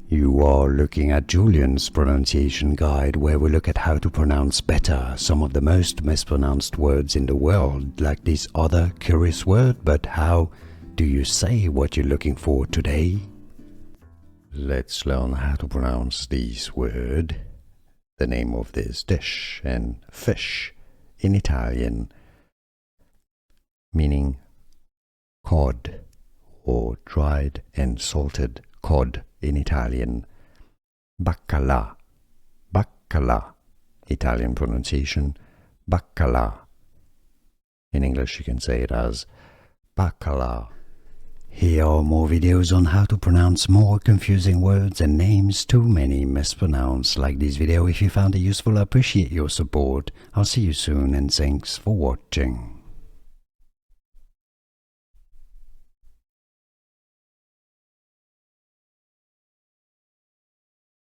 You are looking at Julian's pronunciation guide, where we look at how to pronounce better some of the most mispronounced words in the world, like this other curious word. But how do you say what you're looking for today? Let's learn how to pronounce this word, the name of this dish, and fish in Italian, meaning cod, or dried and salted cod in Italian. Baccala, baccala, Italian pronunciation, baccala. In English you can say it as baccala. Here are more videos on how to pronounce more confusing words and names too many mispronounced. Like this video if you found it useful. I appreciate your support. I'll see you soon and thanks for watching.